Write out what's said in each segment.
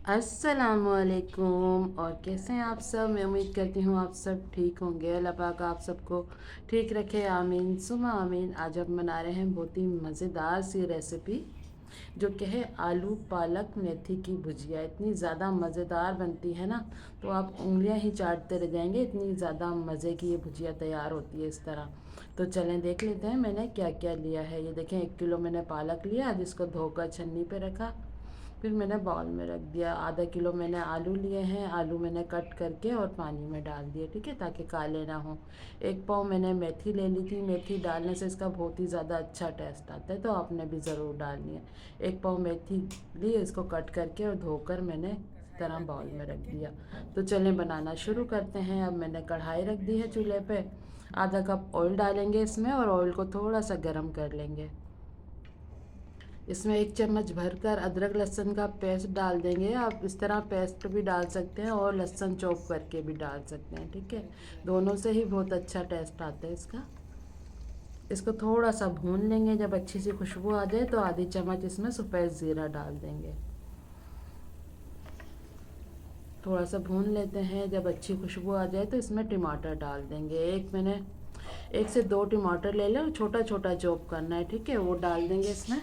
अस्सलामुअलैकुम। और कैसे हैं आप सब? मैं उम्मीद करती हूँ आप सब ठीक होंगे। अल्लाह पाक आप सबको ठीक रखे, आमीन सुमा आमीन। आज हम बना रहे हैं बहुत ही मज़ेदार सी रेसिपी, जो कि है आलू पालक मेथी की भुजिया। इतनी ज़्यादा मज़ेदार बनती है ना, तो आप उंगलियां ही चाटते रह जाएंगे, इतनी ज़्यादा मज़े की ये भुजिया तैयार होती है इस तरह। तो चलें देख लेते हैं मैंने क्या क्या लिया है। ये देखें, 1 किलो मैंने पालक लिया, जिसको धोकर छन्नी पे रखा, फिर मैंने बाउल में रख दिया। आधा किलो मैंने आलू लिए हैं, आलू मैंने कट करके और पानी में डाल दिए, ठीक है, ताकि काले ना हो। 1 पाव मैंने मेथी ले ली थी, मेथी डालने से इसका बहुत ही ज़्यादा अच्छा टेस्ट आता है, तो आपने भी ज़रूर डालनी है। 1 पाव मेथी ली, इसको कट करके और धोकर मैंने इस तरह बाउल में रख दिया। तो चलें बनाना शुरू करते हैं। अब मैंने कढ़ाई रख दी है चूल्हे पे। आधा कप ऑयल डालेंगे इसमें, और ऑयल को थोड़ा सा गर्म कर लेंगे। इसमें 1 चम्मच भरकर अदरक लहसुन का पेस्ट डाल देंगे। आप इस तरह पेस्ट भी डाल सकते हैं और लहसुन चॉप करके भी डाल सकते हैं, ठीक है। दोनों से ही बहुत अच्छा टेस्ट आता है इसका। इसको थोड़ा सा भून लेंगे। जब अच्छी सी खुशबू आ जाए तो आधी चम्मच इसमें सफ़ेद ज़ीरा डाल देंगे। थोड़ा सा भून लेते हैं। जब अच्छी खुशबू आ जाए तो इसमें टमाटर डाल देंगे। मैंने 1 से 2 टमाटर ले लें, छोटा छोटा चॉप करना है, ठीक है, वो डाल देंगे इसमें।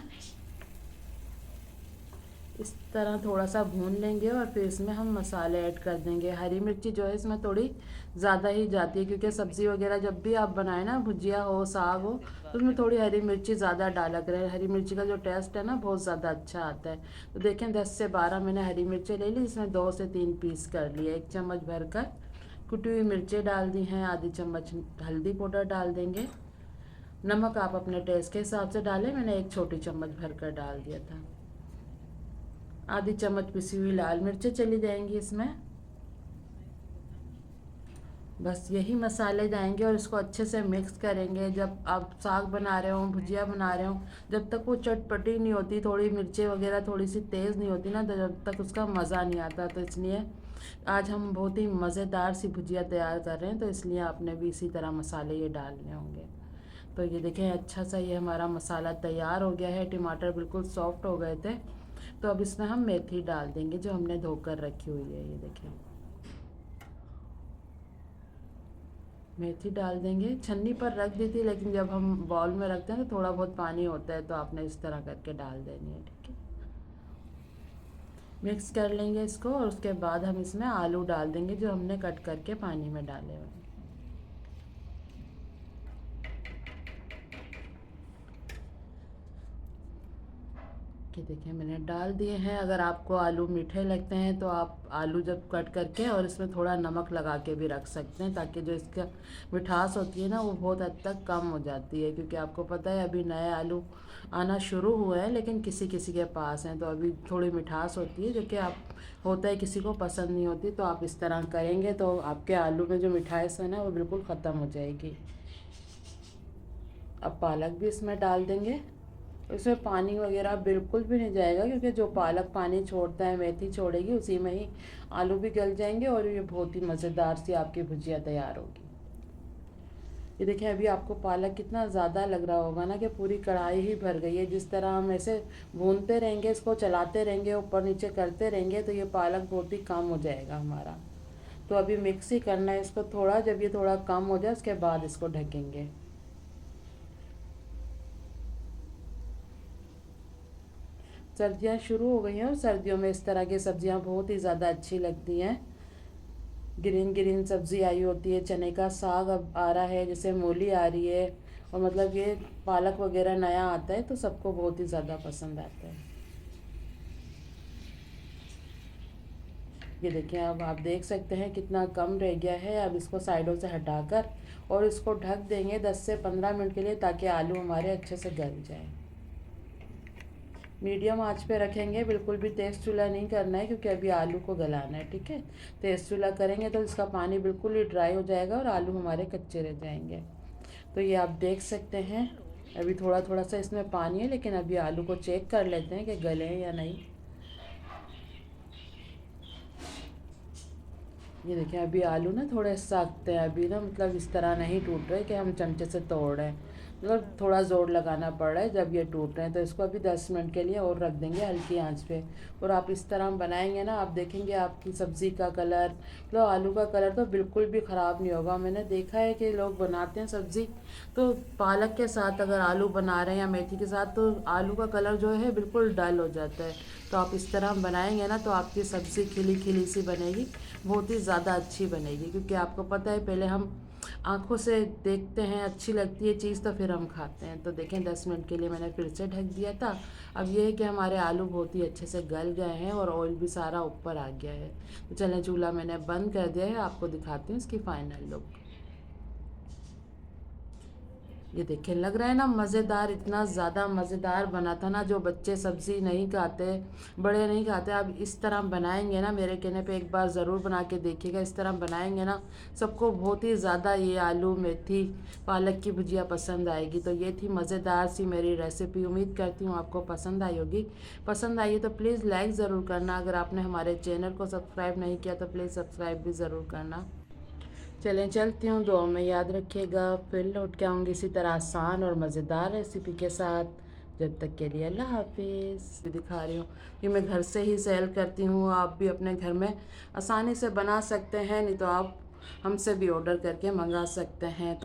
इस तरह थोड़ा सा भून लेंगे और फिर इसमें हम मसाले ऐड कर देंगे। हरी मिर्ची जो है इसमें थोड़ी ज़्यादा ही जाती है, क्योंकि सब्ज़ी वगैरह जब भी आप बनाएं ना, भुजिया हो साग हो, तो उसमें थोड़ी हरी मिर्ची ज़्यादा डाला करें। हरी मिर्ची का जो टेस्ट है ना, बहुत ज़्यादा अच्छा आता है। तो देखें, 10 से 12 मैंने हरी मिर्चें ले ली, इसमें 2 से 3 पीस कर लिए। 1 चम्मच भरकर कुटी हुई मिर्चें डाल दी हैं। आधी चम्मच हल्दी पाउडर डाल देंगे। नमक आप अपने टेस्ट के हिसाब से डालें, मैंने 1 छोटी चम्मच भरकर डाल दिया था। आधी चम्मच पिसी हुई लाल मिर्चें चली जाएंगी इसमें। बस यही मसाले जाएंगे और इसको अच्छे से मिक्स करेंगे। जब आप साग बना रहे हो, भुजिया बना रहे हो, जब तक वो चटपटी नहीं होती, थोड़ी मिर्चें वगैरह थोड़ी सी तेज़ नहीं होती ना, तो जब तक उसका मज़ा नहीं आता। तो इसलिए आज हम बहुत ही मज़ेदार सी भुजिया तैयार कर रहे हैं, तो इसलिए आपने भी इसी तरह मसाले ये डालने होंगे। तो ये देखें, अच्छा सा ये हमारा मसाला तैयार हो गया है। टमाटर बिल्कुल सॉफ्ट हो गए थे। तो अब इसमें हम मेथी डाल देंगे जो हमने धोकर रखी हुई है। ये देखें, मेथी डाल देंगे। छन्नी पर रख दी थी, लेकिन जब हम बाउल में रखते हैं तो थोड़ा बहुत पानी होता है, तो आपने इस तरह करके डाल देनी है, ठीक है। मिक्स कर लेंगे इसको, और उसके बाद हम इसमें आलू डाल देंगे जो हमने कट करके पानी में डाले हुए हैं। कि देखिए, मैंने डाल दिए हैं। अगर आपको आलू मीठे लगते हैं तो आप आलू जब कट करके और इसमें थोड़ा नमक लगा के भी रख सकते हैं, ताकि जो इसका मिठास होती है ना, वो बहुत हद तक कम हो जाती है। क्योंकि आपको पता है अभी नए आलू आना शुरू हुए हैं, लेकिन किसी किसी के पास हैं, तो अभी थोड़ी मिठास होती है, जो कि आप होता है किसी को पसंद नहीं होती। तो आप इस तरह करेंगे तो आपके आलू में जो मिठास है ना, वो बिल्कुल ख़त्म हो जाएगी। अब पालक भी इसमें डाल देंगे। इसमें पानी वगैरह बिल्कुल भी नहीं जाएगा, क्योंकि जो पालक पानी छोड़ता है, मेथी छोड़ेगी, उसी में ही आलू भी गल जाएंगे और ये बहुत ही मज़ेदार सी आपकी भुजिया तैयार होगी। ये देखिए, अभी आपको पालक कितना ज़्यादा लग रहा होगा ना, कि पूरी कढ़ाई ही भर गई है। जिस तरह हम ऐसे भूनते रहेंगे, इसको चलाते रहेंगे, ऊपर नीचे करते रहेंगे, तो ये पालक बहुत ही कम हो जाएगा हमारा। तो अभी मिक्स ही करना है इसको थोड़ा। जब ये थोड़ा कम हो जाए, उसके बाद इसको ढकेंगे। सर्दियाँ शुरू हो गई हैं, और सर्दियों में इस तरह की सब्जियाँ बहुत ही ज़्यादा अच्छी लगती हैं। ग्रीन ग्रीन सब्ज़ी आई होती है, चने का साग अब आ रहा है, जैसे मूली आ रही है, और मतलब ये पालक वगैरह नया आता है, तो सबको बहुत ही ज़्यादा पसंद आता है। ये देखिए, अब आप देख सकते हैं कितना कम रह गया है। अब इसको साइडों से हटाकर और इसको ढक देंगे 10 से 15 मिनट के लिए, ताकि आलू हमारे अच्छे से गल जाए। मीडियम आंच पे रखेंगे, बिल्कुल भी तेज़ चूल्हा नहीं करना है, क्योंकि अभी आलू को गलाना है, ठीक है। तेज़ चूल्हा करेंगे तो इसका पानी बिल्कुल ही ड्राई हो जाएगा और आलू हमारे कच्चे रह जाएंगे। तो ये आप देख सकते हैं, अभी थोड़ा थोड़ा सा इसमें पानी है, लेकिन अभी आलू को चेक कर लेते हैं कि गले हैं या नहीं। ये देखिए, अभी आलू ना थोड़े सख्त हैं, अभी ना मतलब इस तरह नहीं टूट रहे कि हम चमचे से तोड़ रहे हैं। मतलब थोड़ा ज़ोर लगाना पड़ रहा है जब ये टूट रहे हैं। तो इसको अभी 10 मिनट के लिए और रख देंगे हल्की आंच पे। और आप इस तरह बनाएंगे ना, आप देखेंगे आपकी सब्ज़ी का कलर, मतलब आलू का कलर तो बिल्कुल भी ख़राब नहीं होगा। मैंने देखा है कि लोग बनाते हैं सब्ज़ी, तो पालक के साथ अगर आलू बना रहे हैं या मेथी के साथ, तो आलू का कलर जो है बिल्कुल डल हो जाता है। तो आप इस तरह बनाएंगे ना तो आपकी सब्ज़ी खिली खिली सी बनेगी, बहुत ही ज़्यादा अच्छी बनेगी। क्योंकि आपको पता है पहले हम आँखों से देखते हैं, अच्छी लगती है चीज़ तो फिर हम खाते हैं। तो देखें 10 मिनट के लिए मैंने फिर से ढक दिया था। अब ये है कि हमारे आलू बहुत ही अच्छे से गल गए हैं और ऑयल भी सारा ऊपर आ गया है। तो चलें, चूल्हा मैंने बंद कर दिया है, आपको दिखाती हूँ इसकी फाइनल लुक। ये देखें, लग रहा है ना मज़ेदार, इतना ज़्यादा मज़ेदार बना था ना। जो बच्चे सब्ज़ी नहीं खाते, बड़े नहीं खाते, अब इस तरह बनाएंगे ना, मेरे कहने पे एक बार ज़रूर बना के देखिएगा। इस तरह बनाएंगे ना, सबको बहुत ही ज़्यादा ये आलू मेथी पालक की भुजिया पसंद आएगी। तो ये थी मज़ेदार सी मेरी रेसिपी, उम्मीद करती हूँ आपको पसंद आई होगी। पसंद आई है तो प्लीज़ लाइक ज़रूर करना। अगर आपने हमारे चैनल को सब्सक्राइब नहीं किया तो प्लीज़ सब्सक्राइब भी ज़रूर करना। चलें, चलती हूँ, दुआ में याद रखिएगा। फिर लौट के आऊँगी इसी तरह आसान और मज़ेदार रेसिपी के साथ। जब तक के लिए अल्लाह हाफिज़। दिखा रही हूँ कि मैं घर से ही सेल करती हूँ, आप भी अपने घर में आसानी से बना सकते हैं, नहीं तो आप हमसे भी ऑर्डर करके मंगा सकते हैं।